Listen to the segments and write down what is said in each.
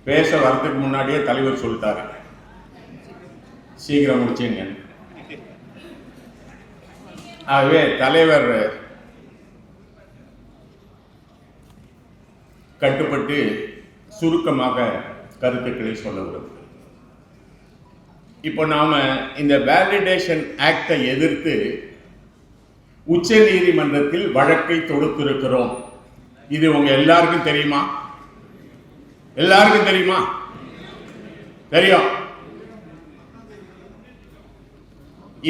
பேச வரதுக்கு முன்னாடியே தலைவர் சொல்லிட்டாரு, சீக்கிரம் முடிச்சுங்க. ஆகவே தலைவர் கட்டுப்பட்டு சுருக்கமாக கருத்துக்களை சொல்ல விரும்புகிறேன். இப்போ நாம இந்த வேலிடேஷன் ஆக்டை எதிர்த்து உச்ச நீதிமன்றத்தில் வழக்கை தொடுத்திருக்கிறோம். இது உங்க எல்லாருக்கும் தெரியுமா? எல்லாருக்கும் தெரியுமா? தெரியும்.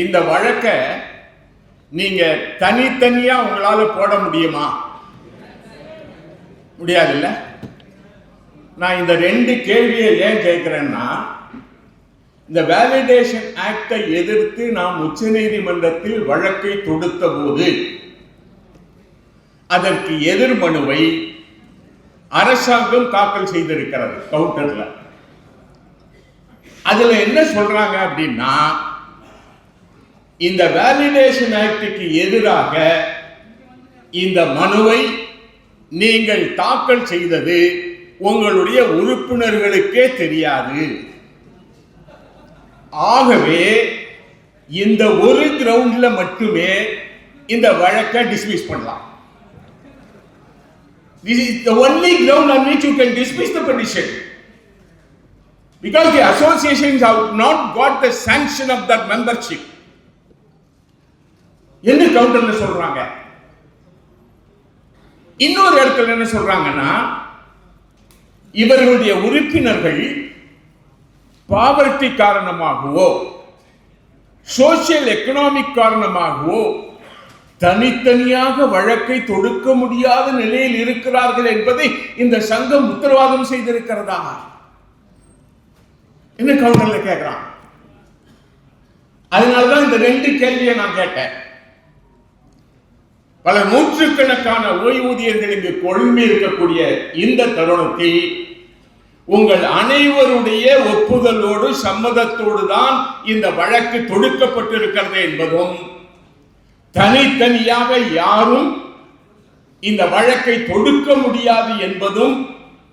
இந்த வழக்கை நீங்க தனித்தனியா உங்களால போட முடியுமா? முடியாது இல்ல. நான் இந்த ரெண்டு கேள்வியை ஏன் கேட்கிறேன்னா, இந்த வேலிடேஷன் ஆக்டை எதிர்த்து நாம் உச்ச நீதிமன்றத்தில் வழக்கை தொடுத்த போது அதற்கு எதிர் மனுவை அரசாங்கம் தாக்கல் செய்திருக்கிறது கவுண்டர்ல. அதுல என்ன சொல்றாங்க அப்படின்னா, இந்த வேலிடேஷன் ஆக்டுக்கு எதிராக இந்த மனுவை நீங்கள் தாக்கல் செய்தது உங்களுடைய உறுப்பினர்களுக்கே தெரியாது. ஆகவே இந்த ஒரு கிரவுண்ட்ல மட்டுமே இந்த வழக்கை டிஸ்மிஸ் பண்ணலாம். This is the only ground on which you can dismiss the petition, because the associations have not got the sanction of that membership. என்ன கவுண்டர்ல சொல்றாங்க. இன்னொரு இடத்துல என்ன சொல்றாங்கன்னா, இவர்களுடைய உறுப்பினர்கள் பாவர்ட்டி காரணமாகவோ சோசியல் எக்கனாமிக் காரணமாகவோ தனித்தனியாக வழக்கை தொடுக்க முடியாத நிலையில் இருக்கிறார்கள் என்பதை இந்த சங்கம் உத்தரவாதம் செய்திருக்கிறதா? என்ன கவுண்டர்ல கேட்கிறான். அதனாலதான் இந்த ரெண்டு கேள்வியை நான் கேட்டேன். பல நூற்றுக்கணக்கான ஓய்வூதியர்கள் இங்கு கொழும்பி இருக்கக்கூடிய இந்த தருணத்தில் உங்கள் அனைவருடைய ஒப்புதலோடு சம்மதத்தோடு தான் இந்த வழக்கு தொடுக்கப்பட்டிருக்கிறது என்பதும், தனித்தனியாக யாரும் இந்த வழக்கை தொடுக்க முடியாது என்பதும்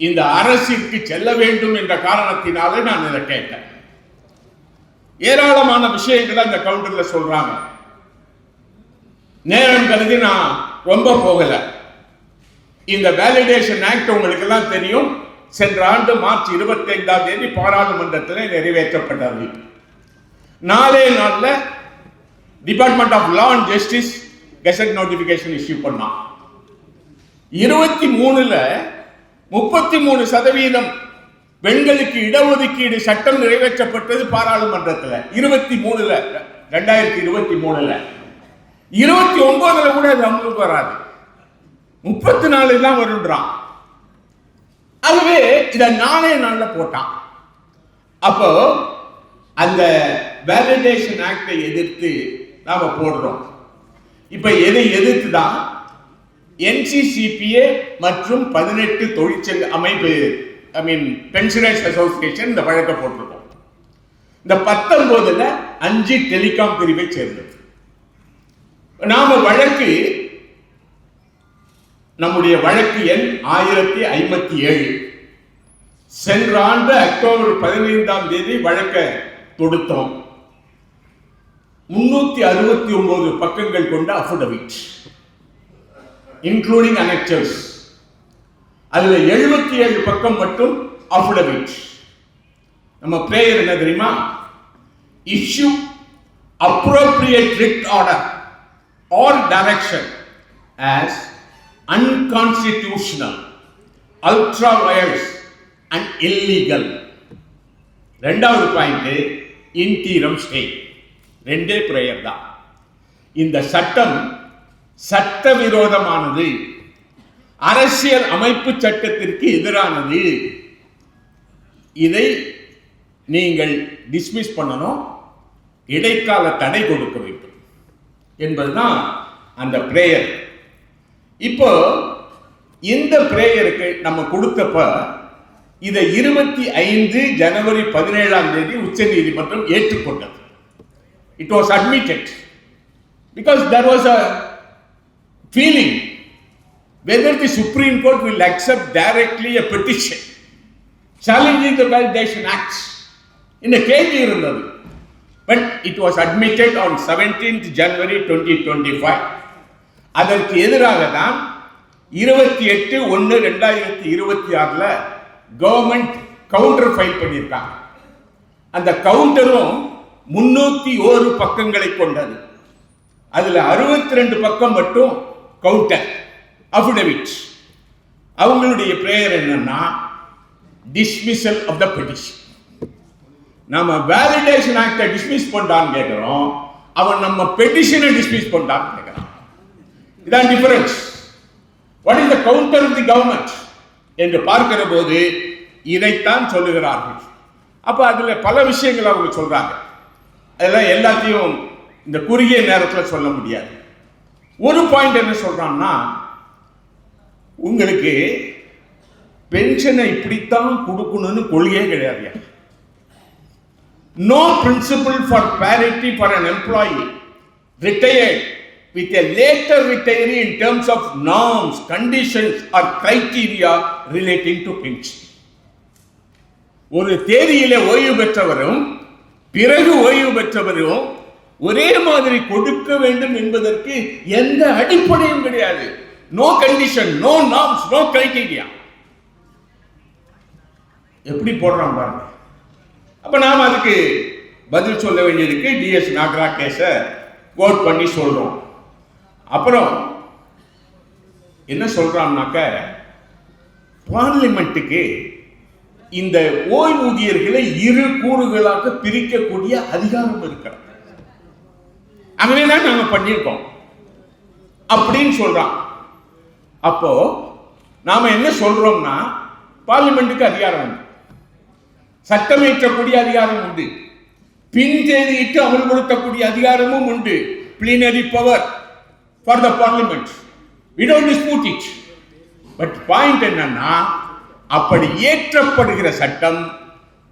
இந்த அரசிற்கு செல்ல வேண்டும் என்ற காரணத்தினாலே நான் இதை கேட்டேன். ஏராளமான விஷயங்களை அந்த கவுண்டர்ல சொல்றாங்க. நேரம் கருதி நான் ரொம்ப போகல. இந்த வேலிடேஷன் ஆக்ட் உங்களுக்கு எல்லாம் தெரியும், சென்ற ஆண்டு மார்ச் 25ஆம் தேதி பாராளுமன்றத்தில் நிறைவேற்றப்பட்டது. நாளே நாள்ல department of law and justice gazette notification issue பண்ணான். 23ல 33% பெண்களுக்கு இடஒதுக்கீடு சட்டம் நிறைவேற்றப்பட்டது பாராளுமன்றத்தில். 23ல 2023ல 29ல கூட அது அமலுக்கு வராது. 34 தான் வருன்றான். அதுவே இத நாளே நாள்ல போட்டான். அப்போ அந்த வேலிடேஷன் ஆக்டை எதிர்த்து நாம போடுறோம். இப்ப எதை எதிர்த்து தான் NCCPA மற்றும் 18 தொழிற்சங்க அமைப்பு, ஐ மீன் பென்ஷனர்ஸ் அசோசியேஷன் இந்த வழக்கை போட்டிருக்கோம். இந்த 19ல 5 டெலிகாம் பிரிவை சேர்ந்தது. நாம வழக்கு, நம்முடைய வழக்கு எண் 1057. சென்ற ஆண்டு அக்டோபர் 15ஆம் தேதி வழக்கை தொடுத்தோம். 369 பக்கங்கள் கொண்ட அஃபிடவிட் இன்க்ளூடிங் அனெக்சர்ஸ். அதுல 77 பக்கம் மட்டும் அஃபிடவிட். நம்ம பிரேயர் என்ன தெரியுமா? Issue appropriate writ order or direction as unconstitutional, ultra vires and illegal. ரெண்டாவது பாயிண்ட் இன்டீரம் ஸ்டே. ரெண்டே பிரேயர் தான். இந்த சட்டம் சட்டவிரோதமானது, அரசியல் அமைப்பு சட்டத்திற்கு எதிரானது. இதை நீங்கள் டிஸ்மிஸ் பண்ணணும், இடைக்கால தடை கொடுக்க வேண்டும் என்பதுதான் அந்த பிரேயர். இப்போ இந்த பிரேயருக்கு நம்ம கொடுத்தப்ப இதை 25 ஜனவரி 17ஆம் தேதி உச்ச நீதிமன்றம் ஏற்றுக்கொண்டது. It was admitted because there was a feeling whether the Supreme Court will accept directly a petition challenging the Validation Acts இந்த கேள்வி இருந்தது. But it was admitted on 17th January 2025. அதற்கு எதிராக தான் 28/1/2026 கவர்மெண்ட் கவுண்டர் ஃபைல் பண்ணியிருக்காங்க. அந்த கவுண்டரும் 301 பக்கங்களை கொண்டது. அதுல 62 பக்கம் மட்டும் கவுண்டர் அஃபிடவிட். அவங்களுடைய பிரேயர் என்னன்னா டிஸ்மிசல் ஆஃப் த பெட்டிஷன். நம்ம வேலிடேஷன் ஆக்டை டிஸ்மிஸ் பண்ணான்னு கேட்கிறோம், அவன் நம்ம பெட்டிஷனை டிஸ்மிஸ் பண்ணான்னு கேட்கிறான். இதான் difference. What is the counter of the government என்று பார்க்கிற போது இதைத்தான் சொல்லுகிறார்கள். அப்ப அதுல பல விஷயங்கள் அவங்க சொல்றாங்க. அதெல்லாம் எல்லாத்தையும் இந்த குறுகிய நேரத்தில் சொல்ல முடியாது. ஒரு பாயிண்ட் என்ன சொல்றான்னா, உங்களுக்கு பென்ஷனை இப்படித்தான் கொடுக்கணும்னு கொள்கையே கிடையாது. No principle for parity for an employee retired with a later retiree in terms of norms, conditions or criteria relating to pension. ஒரு தேதியிலே ஓய்வு பெற்றவரும் பிறகு ஓய்வு பெற்றவரும் ஒரே மாதிரி கொடுக்க வேண்டும் என்பதற்கு எந்த அடிப்படையும் கிடையாது. No condition, no norms, no criteria. எப்படி போடுறான் பாருங்க. அப்ப நாம் அதுக்கு பதில் சொல்ல வேண்டியிருக்கு. டிஎஸ் நாகரா கேஸ கோட் பண்ணி சொல்றோம். அப்புறம் என்ன சொல்றான்னாக்க, பார்லிமெண்ட்டுக்கு இந்த ஓய்வூதியர்களை 2 கூறுகளாக பிரிக்கக்கூடிய அதிகாரம் இருக்கிறது. அங்கேதான் நாங்க பண்ணியிருக்கோம் அப்படின்னு சொல்றான். அப்போ நாம என்ன சொல்றோம்னா, பார்லிமெண்ட்டுக்கு அதிகாரம் உண்டு, சட்டம் இயற்றக்கூடிய அதிகாரம் உண்டு, பின் தேதியிட்டு அமல்படுத்தக்கூடிய அதிகாரமும் உண்டு. plenary power for the parliament. We don't dispute it. But point என்னன்னா, அப்படி இயற்றப்படுகிற சட்டம்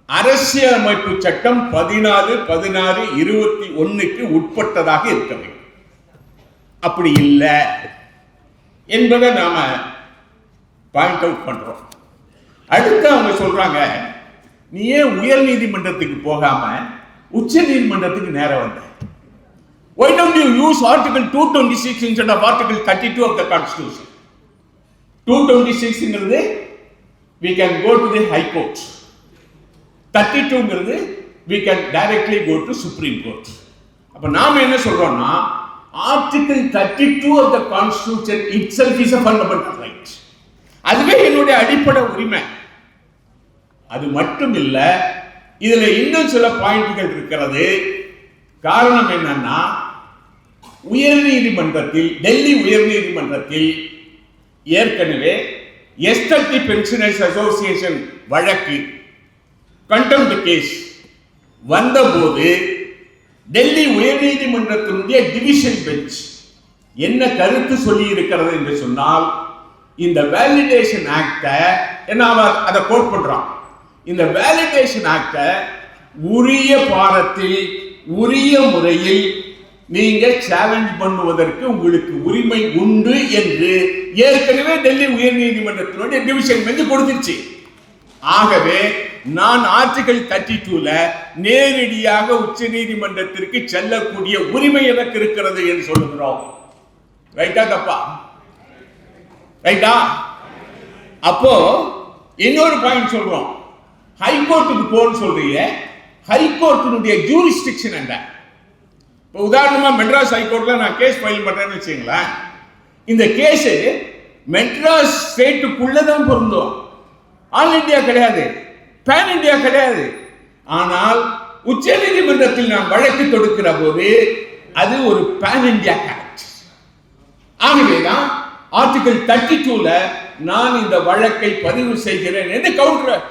அரசியலமைப்பு சட்டம் 14/16/21க்கு உட்பட்டதாக இருக்க வேண்டும். அப்படி இல்லை என்பதை நாம பாயிண்ட் அவுட் பண்றோம். அடுத்து அவங்க சொல்றாங்க, நீ ஏன் உயர் நீதிமன்றத்துக்கு போகாம உச்ச நீதிமன்றத்துக்கு நேரம் வந்த? Why don't you use Article 226 instead of Article 32 of the Constitution? 226 ங்கிறது we can go to the High Court. 32 ங்கிறது we can directly go to Supreme Court. அப்ப நாம என்ன சொல்றோம்னா, Article 32 of the Constitution itself is a fundamental right. அதுவே என்னுடைய அடிப்படை உரிமை. அது மட்டும் இல்ல, இதுல இன்னும் சில பாயிண்ட்கள் இருக்கிறது. காரணம் என்னன்னா, உயர்நீதிமன்றத்தில், டெல்லி உயர்நீதிமன்றத்தில் ஏற்கனவே எஸ்டர்டி பென்ஷனர்ஸ் அசோசியேஷன் வழக்கு கண்டெம்ட் கேஸ் வந்தபோது டெல்லி உயர்நீதிமன்றத்தினுடைய டிவிஷன் பெஞ்ச் என்ன கருத்து சொல்லி இருக்கிறது என்று சொன்னால், இந்த வேலிடேஷன் ஆக்ட என்ன அதை கோட் பண்றான். இந்த வேலிடேஷன் ஆக்ட உரிய பாரத்தில் உரிய முறையில் நீங்க சேலஞ்ச் பண்ணுவதற்கு உங்களுக்கு உரிமை உண்டு என்று ஏற்கனவே டெல்லி உயர்நீதிமன்றத்தினுடைய டிவிஷன் பெஞ்ச் கொடுத்துருச்சு. ஆகவே நான் ஆர்டிகல் 32ல நேரடியாக உச்ச நீதிமன்றத்திற்கு செல்லக்கூடிய உரிமை எனக்கு இருக்கிறது என்று சொல்லுகிறோம். ரைட்டா தப்பா? ரைட்டா? அப்போ இன்னொரு பாயிண்ட் சொல்றோம். ஹைகோர்ட்டுக்கு போன்னு சொல்றீங்க, ஹைகோர்ட்டினுடைய ஜூரிஸ்டிக்ஷன் என்ன? இப்போ உதாரணமா மெட்ராஸ் ஹைகோர்ட்ல நான் கேஸ் ஃபைல் பண்றேன்னு வச்சுங்களேன், இந்த கேஸ் மெட்ராஸ் ஸ்டேட்டுக்குள்ளதான் பொருந்தும், ஆல் இந்தியா கிடையாது, பேன் இந்தியா கிடையாது. ஆனால் உச்ச நீதிமன்றத்தில் நான் வழக்கு தொடுக்கிற போது அது ஒரு பேன் இந்தியா ஆக்ட். ஆகவேதான் ஆர்டிகல் 32ல நான் இந்த வழக்கை பதிவு செய்கிறேன் என்று கவுண்டர்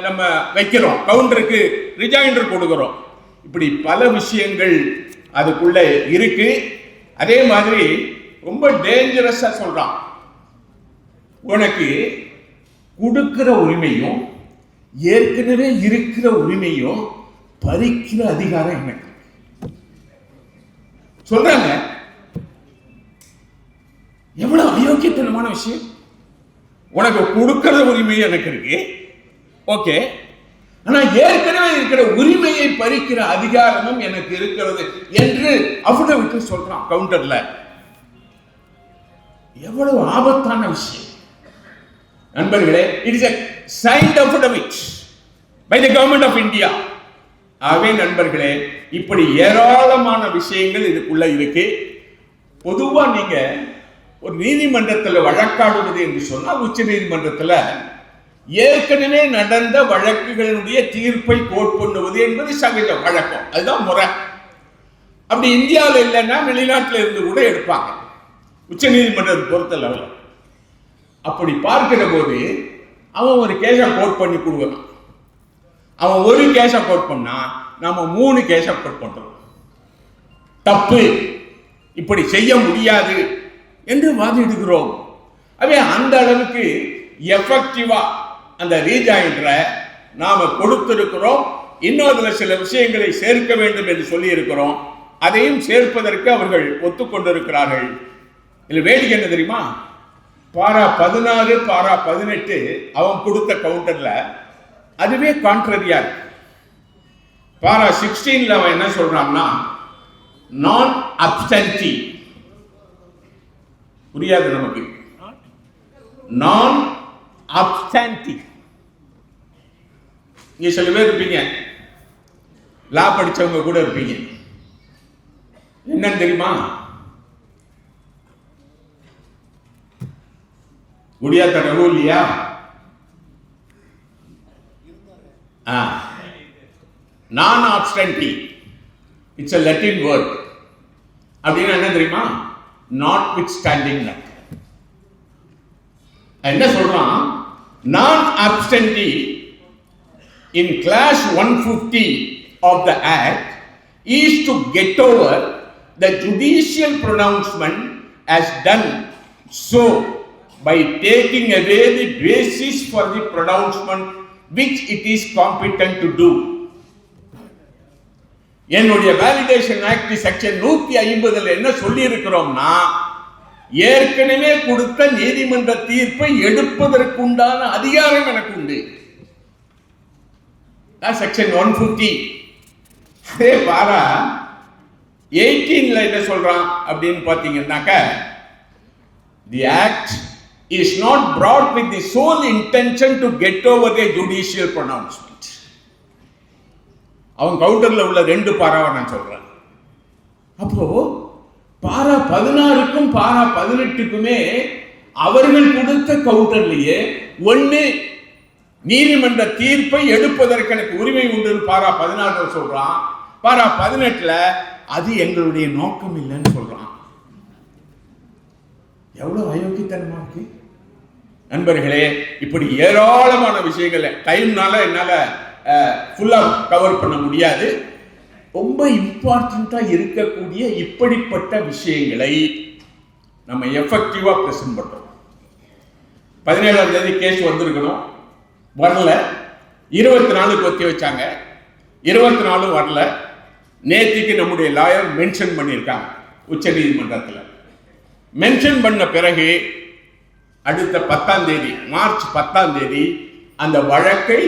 நம்ம வைக்கிறோம், கவுண்டருக்கு ரிஜைண்டர் கொடுக்கிறோம். இப்படி பல விஷயங்கள் அதுக்குள்ள இருக்கு. அதே மாதிரி ரொம்ப டேஞ்சரஸா சொல்றான், உனக்கு கொடுக்கிற உரிமையும் ஏற்கனவே இருக்கிற உரிமையும் பறிக்கிற அதிகாரம் எனக்கு சொல்றாங்க. எவ்வளவு அயோக்கியத்தனமான விஷயம்! உனக்கு கொடுக்கிற உரிமை எனக்கு இருக்கு, ஓகே, ஆனா ஏற்கனவே இருக்கிற உரிமையை பறிக்கிற அதிகாரமும் எனக்கு இருக்கிறது என்று அஃபிடவிட் சொல்றான் கவுண்டர்ல. எவ்வளவு ஆபத்தான விஷயம் நண்பர்களே. It is a signed affidavit by the government of India. ஆகவே நண்பர்களே, இப்படி ஏராளமான விஷயங்கள் இதுக்குள்ள இருக்கு. பொதுவா நீங்க ஒரு நீதிமன்றத்தில் வழக்காடுவது என்று சொன்னால் உச்ச நீதிமன்றத்தில் ஏற்கனவே நடந்த வழக்குகளுடைய தீர்ப்பை கோட் பண்ணுவது என்பது சகஜ வழக்கம், அதுதான் முறை. அப்படி இந்தியாவில் இல்லைன்னா வெளிநாட்டில் இருந்து கூட எடுப்பாங்க உச்ச நீதிமன்றத்தை பொறுத்தளவில். அப்படி பார்க்கிற போது அவன் ஒரு கேஸை கோட் பண்ணி கொடுக்குறான். அவன் ஒரு கேஸை கோட் பண்ணா நாம 3 கேஸை கோட் பண்றோம். தப்பு, இப்படி செய்ய முடியாது என்று வாதிடுகிறோம். அவே அந்த அளவுக்கு எஃபெக்டிவா அந்த ரீஜாயின்ரை நாம கொடுத்திருக்கிறோம். இன்னொரு சில விஷயங்களை சேர்க்க வேண்டும் என்று சொல்லி இருக்கிறோம். அதையும் சேர்ப்பதற்கு அவர்கள் ஒத்துக்கொண்டிருக்கிறார்கள். இதில் வேடிக்கை என்ன தெரியுமா? பாரா 16 பாரா 18 அவன் கொடுத்த கவுண்டர்ல அதுவே கான்ட்ரரியா இருக்கு. பாரா 16 அவன் என்ன சொல்றான்னா, நான் அப்சென்டி, புரியாது நமக்கு, நான் அப்சென்டி. இங்க சில பேர் இருப்பீங்க, லா படிச்சவங்க கூட இருப்பீங்க. என்னன்னு தெரியுமா? குடியாத்த ரகு இல்லையா? நான் ஆப்ஸ்டன்டி, இட்ஸ் a Latin word. அப்படின்னா என்ன தெரியுமா? Not with standing. என்ன சொல்றான்? நான் ஆப்ஸ்டன்டி in class 150 of the act is to get over the judicial pronouncement as done so by taking away the basis for the pronouncement which it is competent to do. என்னுடைய validation act section 150 என்ன சொல்லி இருக்கிறோம்னா, ஏற்கனவே கொடுத்த நீதிமன்ற தீர்ப்பை எடுப்பதற்குண்டான அதிகாரம் எனக்கு உண்டு. செக்ஷன் 150. அதே பாரா 18 என்ன சொல்றான் அப்படின்னு பாத்தீங்கன்னாக்க, the act is not brought with the sole intention to get over the judicial pronouncement. அவன் கவுண்டர்ல உள்ள 2 பாராவை நான் சொல்றேன். அப்போ பாரா 16க்கும் பாரா 18க்குமே அவர்கள் கொடுத்த கவுண்டர்லயே ஒண்ணு நீதிமன்ற தீர்ப்பை எடுப்பதற்கு எனக்கு உரிமை உண்டு பாரா 16 சொல்றான். பாரா 18 அது எங்களுடைய நோக்கம் இல்லைன்னு சொல்றான். எவ்வளவு அயோக்கியத்தனமா இருக்கு நண்பர்களே. இப்படி ஏராளமான விஷயங்கள் டைம்னால என்னால ஃபுல்லா கவர் பண்ண முடியாது. ரொம்ப இம்பார்ட்டண்டா இருக்கக்கூடிய இப்படிப்பட்ட விஷயங்களை நம்ம எஃபெக்டிவா பிரசன்ட் பண்றோம். 17ஆம் தேதி கேஸ் வந்திருக்கணும், வரல. 24க்கு ஒத்தி வச்சாங்க, 24 வரல. நேத்திக்கு நம்முடைய லாயர் மென்ஷன் பண்ணியிருக்காங்க உச்ச நீதிமன்றத்தில். மென்ஷன் பண்ண பிறகு அடுத்த 10ஆம் தேதி, மார்ச் 10ஆம் தேதி அந்த வழக்கை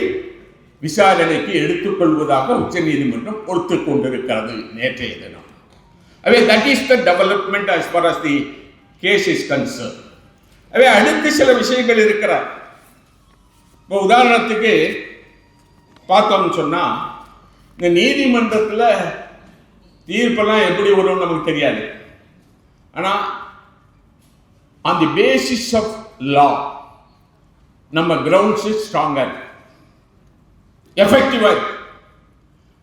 விசாரணைக்கு எடுத்துக்கொள்வதாக உச்ச நீதிமன்றம் ஒத்துக் கொண்டிருக்கிறது நேற்றைய தினம். அவே that is the development as far as the case is concerned. அவே அடுத்து சில விஷயங்கள் இருக்கிறார். இப்போ உதாரணத்துக்கு பார்த்தோம்னு சொன்னா, இந்த நீதிமன்றத்தில் தீர்ப்பெல்லாம் எப்படி வரும்னு நமக்கு தெரியாது. ஆனால் on the basis of law நம்ம கிரவுண்ட்ஸ் ஸ்ட்ராங்கா இருக்கு, எஃபெக்டிவா இருக்கு.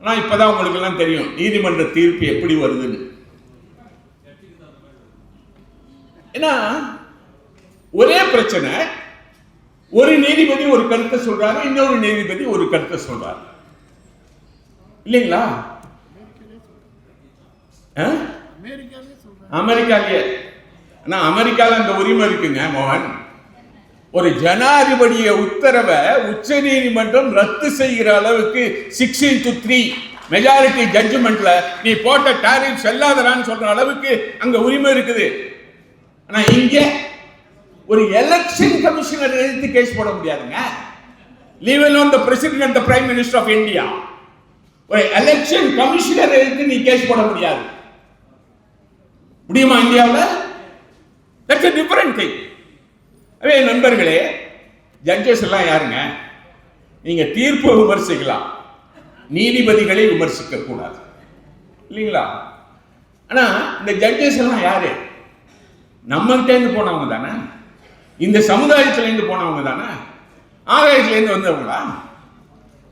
ஆனால் இப்பதான் உங்களுக்கு எல்லாம் தெரியும் நீதிமன்ற தீர்ப்பு எப்படி வருதுன்னு. ஏன்னா ஒரே பிரச்சனை, ஒரு நீதிபதி ஒரு கருத்தை சொல்றாரு, இன்னொரு நீதிபதி ஒரு கருத்தை சொல்றாரு, இல்லைங்களா? அமெரிக்காலேயே. ஆனா அமெரிக்கால அந்த உரிமை இருக்குங்க மோகன். ஒரு ஜனாதிபதிய உத்தரவை உச்ச நீதிமன்றம் ரத்து செய்கிற அளவுக்கு 6-3 மெஜாரிட்டி ஜட்ஜ்மெண்ட்ல நீ போட்ட டாரிஃப் செல்லாதரான்னு சொல்ற அளவுக்கு அங்க உரிமை இருக்குது. ஆனா இங்க ஒரு எலெக்ஷன் கமிஷனர் எதிர்த்து கேஸ் போட முடியாதுங்க. leave alone the president and the prime minister of India. ஒரு எலெக்ஷன் கமிஷனர் எடுத்து நீ கேஸ் போட முடியாது. முடியுமா இந்தியாவில்? That's a different thing. அதே நண்பர்களே, ஜட்ஜஸ் எல்லாம் யாருங்க? நீங்க தீர்ப்பு விமர்சிக்கலாம், நீதிபதிகளை விமர்சிக்க கூடாது இல்லைங்களா? ஆனா இந்த ஜட்ஜஸ் எல்லாம் யாரு? நம்மகிட்ட இருந்து போனவங்க தானே, இந்த சமுதாயத்துல இருந்து போனவங்க தானே, ஆகாயத்துல இருந்து வந்தவங்களா?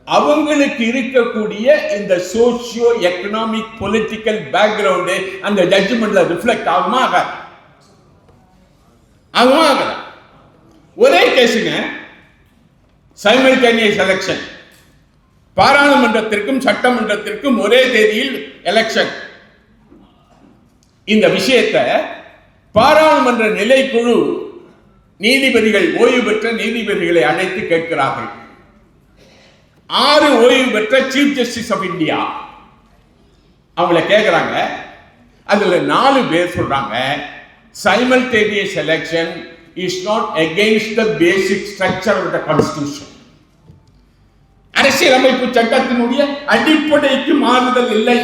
அவங்களுக்கு இருக்கக்கூடிய இந்த சோசியோ எக்கனாமிக் பொலிட்டிக்கல் பேக்ரவுண்டு அந்த ஜட்ஜ்மெண்ட்ல ரிஃப்ளெக்ட் ஆகுமா ஆகாது? ஆகுமா ஆகாது? ஒரே கேஸுங்க, சைமல்டேனியஸ் எலெக்ஷன், பாராளுமன்றத்திற்கும் சட்டமன்றத்திற்கும் ஒரே தேதியில் எலெக்ஷன். இந்த விஷயத்தை பாராளுமன்ற நிலைக்குழு நீதிபதிகள், ஓய்வு பெற்ற நீதிபதிகளை அழைத்து கேட்கிறார்கள். 6 ஓய்வு பெற்ற சீஃப் ஜஸ்டிஸ் ஆஃப் இந்தியா அவங்கள கேட்கிறாங்க. அதுல 4 பேர் சொல்றாங்க, simultaneous election is not against the basic structure of the constitution. அரசியலமைப்பு சட்டத்தினுடைய அடிப்படைக்கு மாறுதல் இல்லை.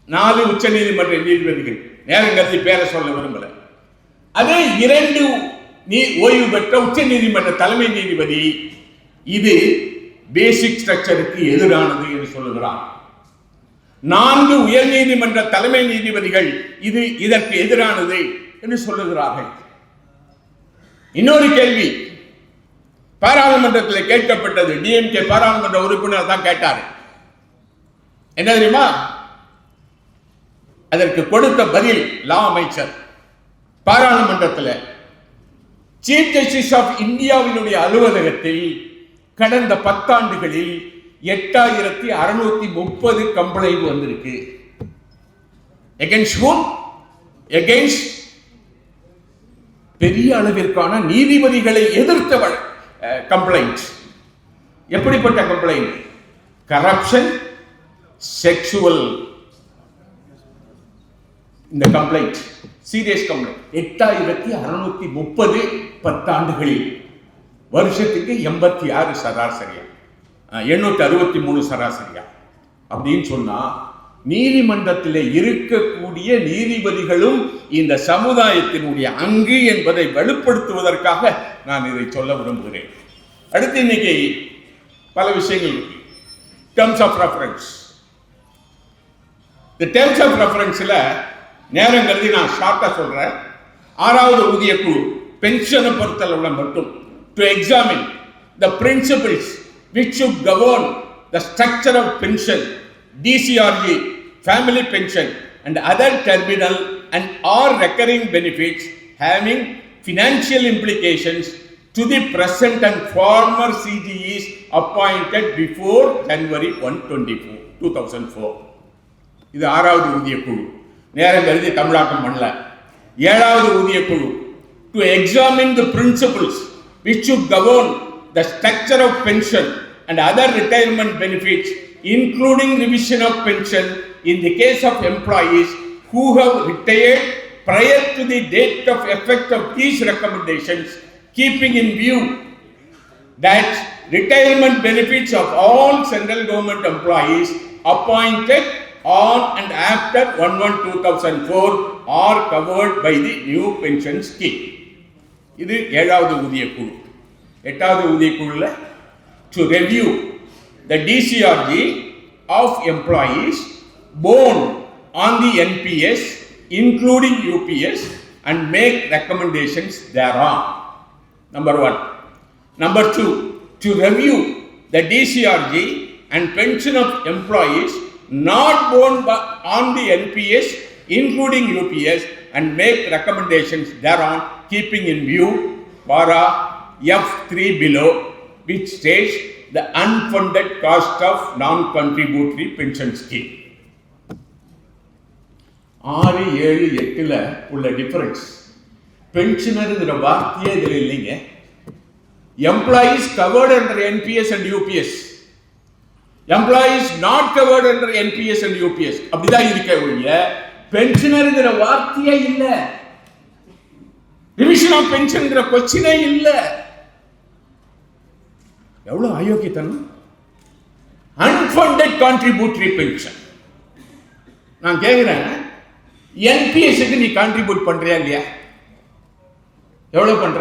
4 உச்ச நீதிமன்ற நீதிபதிகள், நேரம் கருதி பேரை சொல்ல விரும்பல, அதே 2 ஓய்வு பெற்ற உச்ச நீதிமன்ற தலைமை நீதிபதி இது பேசிக் ஸ்ட்ரக்சருக்கு எதிரானது என்று சொல்லுகிறார். 4 உயர் நீதிமன்ற தலைமை நீதிபதிகள் இது இதற்கு எதிரானது என்று சொல்லுகிறார்கள். இன்னொரு கேள்வி பாராளுமன்றத்தில் கேட்கப்பட்டது. டிஎம்கே பாராளுமன்ற உறுப்பினர் தான் கேட்டார். என்ன தெரியுமா? அதற்கு கொடுத்த பதில் லா அமைச்சர் பாராளுமன்றத்தில், சீஃப் ஜஸ்டிஸ் ஆஃப் இந்தியாவினுடைய அலுவலகத்தில் கடந்த 10 ஆண்டுகளில் 8630 கம்ப்ளைண்ட் வந்திருக்கு. Against whom? Against பெரிய அளவிற்கான நீதிபதிகளை எதிர்த்த கம்ப்ளைண்ட். எப்படிப்பட்ட கம்ப்ளைண்ட்? Corruption, sexual. இந்த கம்ப்ளைண்ட் சீரியஸ் கம்ப்ளைண்ட். 8630 10 ஆண்டுகளில். வருஷத்துக்கு 86 சராசரியா, 863 சராசரியா அப்படின்னு சொன்னா, நீதிமன்றத்தில் இருக்கக்கூடிய நீதிபதிகளும் இந்த சமுதாயத்தினுடைய அங்கு என்பதை வெளிப்படுத்துவதற்காக நான் இதை சொல்ல விரும்புகிறேன். அடுத்து இன்னைக்கு பல விஷயங்கள் இருக்கு. Terms of reference. இந்த டேர்ம்ஸ் ஆஃப் ரெஃபரன்ஸ்ல நேரம் கருதி நான் ஷார்ட்டா சொல்றேன். 6வது ஊதிய குழு பென்ஷனை பொறுத்தளவுல மட்டும் to examine the principles which should govern the structure of pension, DCRG, family pension and other terminal and or recurring benefits having financial implications to the present and former CGEs appointed before January 1, 2004. இது 6வது ஊதிய குழு. நேரம் கருதி தமிழாக்கம் பண்ணல. 7வது ஊதிய குழு to examine the principles which should govern the structure of pension and other retirement benefits, including revision of pension in the case of employees who have retired prior to the date of effect of these recommendations, keeping in view that retirement benefits of all central government employees appointed on and after 1/1/2004 are covered by the new pension scheme. இது 7வது ஊதிய குழு. 8வது ஊதிய குழுல to review the DCRG of employees born on the NPS including UPS and make recommendations thereon. Number 1. Number 2, to review the DCRG and pension of employees not born on the NPS including UPS and make recommendations thereon, keeping in view para F3 below, which states the unfunded cost of non-contributory pension scheme. 6, 7, 8ல உள்ள difference. பென்ஷனருங்கிற வார்த்தையே இதில் இல்லைங்க. Employees covered under NPS and UPS, employees not covered under NPS and UPS அப்படிதான் இருக்க ஒழிய பென்ஷனருங்கிற வார்த்தையே இல்ல. Revision of பென்ஷன்ங்கிற கொஸ்டினே இல்ல. எவ்வளவு அயோக்கியத்தனம்! அன்ஃபண்டட் கான்ட்ரிபியூட்டரி பென்ஷன். நான் கேட்கிறேன், என்பிஎஸ்க்கு நீ கான்ட்ரிபியூட் பண்றியா இல்லையா? எவ்வளவு பண்ற?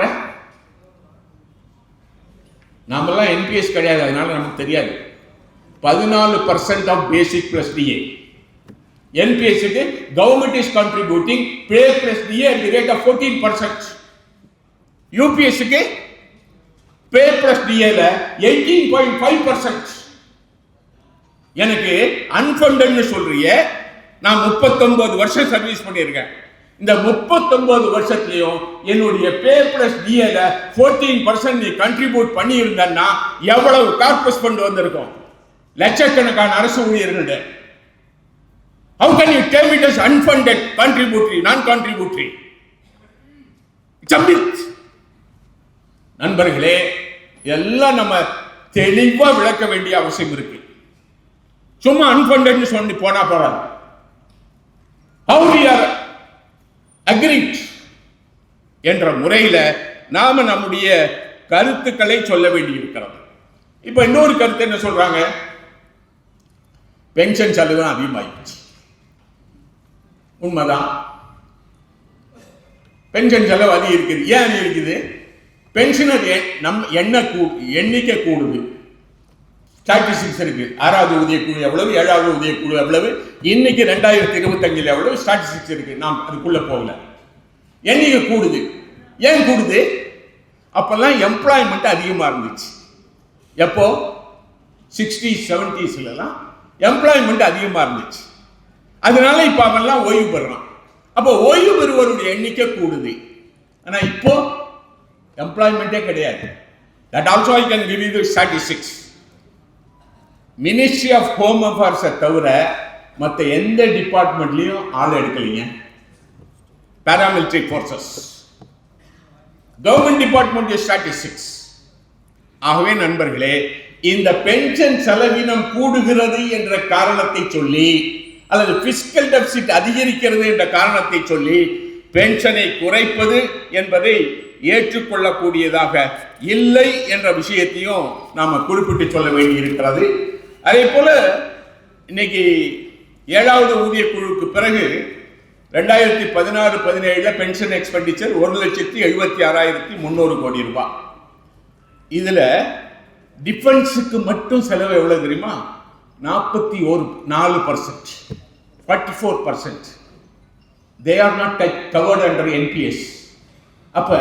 நாமெல்லாம் என்பிஎஸ் கிடையாது, அதனால நமக்கு தெரியாது. 14% ஆஃப் பேசிக் பிளஸ் டிஏ. என்பிஎஸ்க்கு government is contributing pay plus DA at the rate of 14%. யூபிஎஸ்க்கு பே பிளஸ் டிஏல 18.5%. எனக்கு அன்ஃபண்டட்னு சொல்றிய, நான் 39 வருஷம் சர்வீஸ் பண்ணியிருக்கேன். இந்த 39 வருஷத்துலயும் என்னுடைய பே பிளஸ் டிஏல 14% நீ கண்ட்ரிபியூட் பண்ணி இருந்தான்னா எவ்வளவு கார்பஸ் ஃபண்ட் வந்திருக்கும்? லட்சக்கணக்கான அரசு ஊழியர்கள்ட. How can you tell me it is unfunded, contributory, non-contributory? It's a myth. நண்பர்களே, எல்லாம் நம்ம தெளிவா விளக்க வேண்டிய அவசியம் இருக்கு. சும்மா அன்ஃபண்டட்னு சொல்லி போனா போறாது. How we are agreed என்ற முறையில நாம நம்முடைய கருத்துக்களை சொல்ல வேண்டி இருக்கிறது. இப்ப இன்னொரு கருத்து என்ன சொல்றாங்க? பென்ஷன் செலவு அதிகமாயிடுச்சு. உண்மைதான், பென்ஷன் செலவு அதிகம் இருக்குது. ஏன் அதிகம் இருக்குது? பென்ஷனர் எண்ணிக்கை கூடுது. ஸ்டாட்டிஸ்டிக்ஸ் இருக்கு. 6வது ஊதியக்குழு எவ்வளவு, 7வது ஊதியக்குழு எவ்வளவு, இன்னைக்கு 2025 எவ்வளவு ஸ்டாட்டிஸ்டிக்ஸ் இருக்கு. நாம் அதுக்குள்ள போகல. எண்ணிக்கை கூடுது. ஏன் கூடுது? அப்பெல்லாம் எம்ப்ளாய்மெண்ட் அதிகமா இருந்துச்சு. எப்போ? 60s 70s எம்ப்ளாய்மெண்ட் அதிகமா இருந்துச்சு. அதனால இப்ப அவெல்லாம் ஓய்வு பெறான். அப்போ ஓய்வு பெறுவருடைய எண்ணிக்கை கூடுது. ஆனா இப்போ எம்ப்ளாய்மெண்டே கிடையாது. That also I can give you the statistics. Ministry of home affairs தவிர மற்ற எந்த டிபார்ட்மெண்ட்லையும் ஆள் எடுக்கலைங்க. Paramilitary forces, government department statistics. ஆகவே நண்பர்களே, இந்த பென்ஷன் செலவினம் கூடுகிறது என்ற காரணத்தை சொல்லி அல்லது பிஸ்கல் டெபிசிட் அதிகரிக்கிறது என்ற காரணத்தை சொல்லி பென்ஷனை குறைப்பது என்பதை ஏற்றுக்கொள்ளக்கூடியதாக இல்லை என்ற விஷயத்தையும் நாம குறிப்பிட்டு சொல்ல வேண்டி இருக்கிறது. அதே போல இன்னைக்கு 7வது ஊதிய குழுவுக்கு பிறகு 2016-17 பென்ஷன் எக்ஸ்பெண்டிச்சர் 1,76,300 கோடி ரூபாய். இதுல டிஃபென்ஸுக்கு மட்டும் செலவு எவ்வளவு தெரியுமா? 4%, 44%. They are not covered under NPS. அப்ப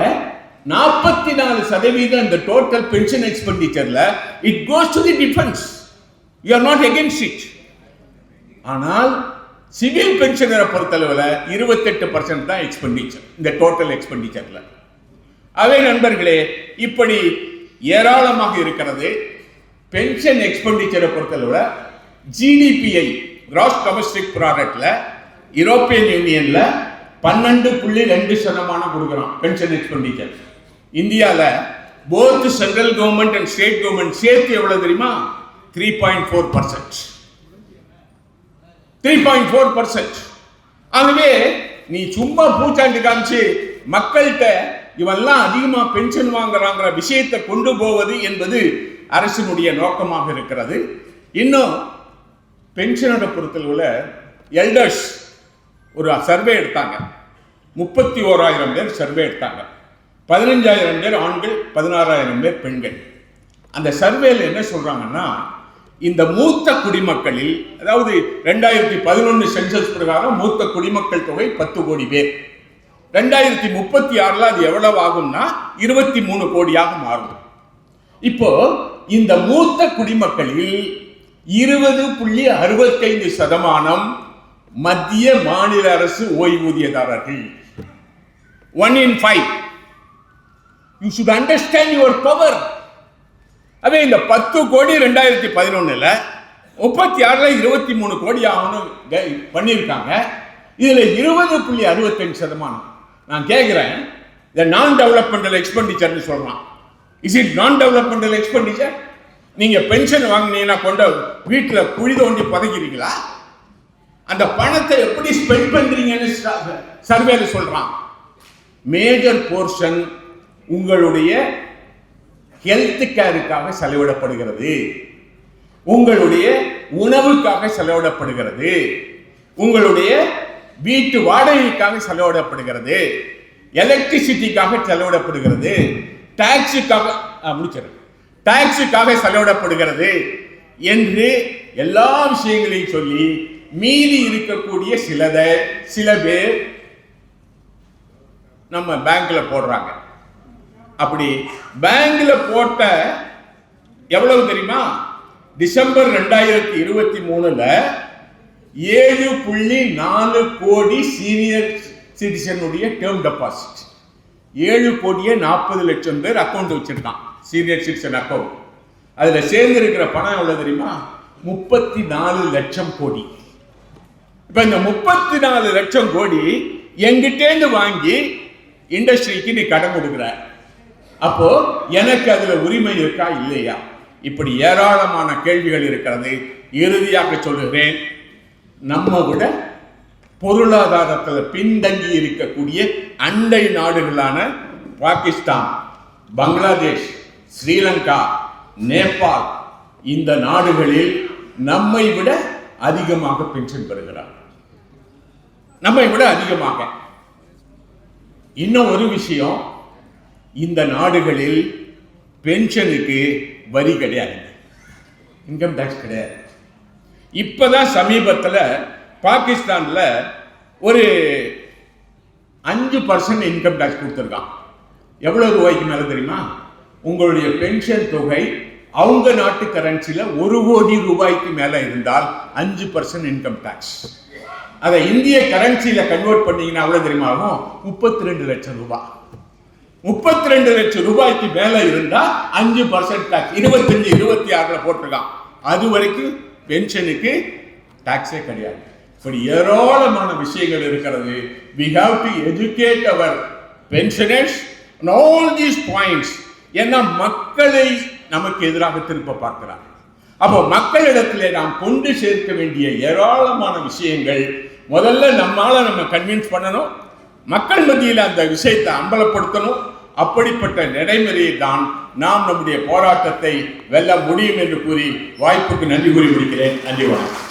44% இந்த டோட்டல் பென்ஷன் எக்ஸ்பெண்டிச்சர்ல it goes to the defence. You are not against it. ஆனால் சிவில் பென்ஷனரை பொறுத்தளவுல 28% தான் எக்ஸ்பெண்டிச்சர் இந்த டோட்டல் எக்ஸ்பெண்டிச்சர்ல. அதே நண்பர்களே, இப்படி ஏராளமாக இருக்கிறது. பென்ஷன் எக்ஸ்பெண்டிச்சரை பொறுத்தளவுல ஜிடிபிஐ கிராஸ் டொமஸ்டிக் ப்ராடக்ட்ல யூரோப்பியன் யூனியன்ல 12.2% கொடுக்குறோம் பென்ஷன் எக்ஸ்பெண்டிச்சர். இந்தியாவில் both central government and state government சேர்த்து எவ்வளவு தெரியுமா? 3.4%. 3.4%. ஆகவே நீ சும்மா பூச்சாண்டி காமிச்சு மக்கள்கிட்ட இவெல்லாம் அதிகமா பென்ஷன் வாங்குறாங்கிற விஷயத்தை கொண்டு போவது என்பது அரசினுடைய நோக்கமாக இருக்கிறது. இன்னும் பென்ஷனோட பொறுத்தளவுல எல்டர்ஸ் ஒரு சர்வே எடுத்தாங்க. 31,000 பேர் சர்வே எடுத்தாங்க. 15,000 பேர் ஆண்கள், 16,000 பேர் பெண்கள். அந்த சர்வேல என்ன சொல்றாங்கன்னா, இந்த மூத்த குடிமக்களில், அதாவது 2011 சென்சஸ் பிரகாரம் மூத்த குடிமக்கள் தொகை 10 கோடி பேர். 2036 அது எவ்வளவு ஆகும்னா 23 கோடியாக மாறும். இப்போ இந்த மூத்த குடிமக்களில் 20.65% மத்திய மாநில அரசு ஓய்வூதியதாரர்கள். 1 in 5. You should understand your power. அவே இந்த 10 கோடி 2011 36 23 கோடி ஆகணும் பண்ணியிருக்காங்க. இதுல 20.65%. நான் கேட்கிறேன், இந்த நான் டெவலப்மெண்டல் எக்ஸ்பெண்டிச்சர்னு சொல்றான். இஸ் இட் நான் டெவலப்மெண்டல் எக்ஸ்பெண்டிச்சர்? நீங்க பென்ஷன் வாங்கினீங்கன்னா கொண்ட வீட்டுல குழி தோண்டி பதைக்கிறீங்களா? அந்த பணத்தை எப்படி ஸ்பெண்ட் பண்றீங்கன்னு சர்வேல சொல்றான். மேஜர் போர்ஷன் உங்களுடைய ஹெல்த் கேருக்காக செலவிடப்படுகிறது, உங்களுடைய உணவுக்காக செலவிடப்படுகிறது, உங்களுடைய வீட்டு வாடகைக்காக செலவிடப்படுகிறது, எலக்ட்ரிசிட்டிக்காக செலவிடப்படுகிறது, டாக்ஸுக்காக செலவிடப்படுகிறது என்று எல்லா விஷயங்களையும் சொல்லி மீறி இருக்கக்கூடிய சில பேர் நம்ம பேங்க்ல போடுறாங்க. அப்படி பேங்க்ல போட்ட எவ்வளவு தெரியுமா? டிசம்பர் 2023 7.4 கோடி சீனியர் சிட்டிசனுடைய டேர்ம் டெபாசிட். 7,40,00,000 பேர் அக்கௌண்ட் வச்சிருக்கான், சீனியர் சிட்டிசன் அக்கௌண்ட். அதுல சேர்ந்து இருக்கிற பணம் எவ்வளவு தெரியுமா? 34 லட்சம் கோடி. இப்ப இந்த 34 லட்சம் கோடி எங்கிட்டேந்து வாங்கி இண்டஸ்ட்ரிக்கு நீ கடன் கொடுக்குற. அப்போ எனக்கு அதுல உரிமை இருக்கா இல்லையா? இப்படி ஏராளமான கேள்விகள் இருக்கிறது. இறுதியாக சொல்லுகிறேன், நம்ம விட பொருளாதாரத்தில் பின்தங்கி இருக்கக்கூடிய அண்டை நாடுகளான பாகிஸ்தான், பங்களாதேஷ், ஸ்ரீலங்கா, நேபாள், இந்த நாடுகளில் நம்மை விட அதிகமாக பென்ஷன் பெறுகிறார். நம்மை விட அதிகமாக. இன்னும் ஒரு விஷயம், இந்த நாடுகளில் பென்ஷனுக்கு வரி கிடையாது, இன்கம் டாக்ஸ் கிடையாது. இப்பதான் சமீபத்தில் பாகிஸ்தான்ல ஒரு 5% இன்கம் டாக்ஸ் கொடுத்துருக்கான். எவ்வளவு ரூபாய்க்கு மேல தெரியுமா? உங்களுடைய பென்ஷன் தொகை அவங்க நாட்டு கரன்சில 1 கோடி ரூபாய்க்கு மேல இருந்தால் 5% இன்கம் டாக்ஸ். அதை இந்திய கரன்சியில கன்வெர்ட் பண்ணீங்கன்னா எவ்வளவு தெரியுமா ஆகும்? 32 லட்சம் ரூபாய். 32 லட்சம் ரூபாய்க்கு மேல இருந்தா 5% டாக்ஸ். 25, 26 போட்டிருக்கான். அது வரைக்கும் பென்ஷனுக்கு டாக்ஸே கிடையாது. இப்படி ஏராளமான விஷயங்கள் இருக்கிறது. We have to educate our pensioners on all these points. ஏன்னா மக்களை நமக்கு எதிராக திருப்ப பார்க்கிறார். அப்போ மக்களிடத்திலே நாம் கொண்டு சேர்க்க வேண்டிய ஏராளமான விஷயங்கள் முதல்ல நம்ம கன்வின்ஸ் பண்ணணும், மக்கள் மத்தியில் அந்த விஷயத்தை அம்பலப்படுத்தணும். அப்படிப்பட்ட நடைமுறையை தான் நாம் நம்முடைய போராட்டத்தை வெல்ல முடியும் என்று கூறி வாய்ப்புக்கு நன்றி கூறி முடிக்கிறேன். நன்றி, வணக்கம்.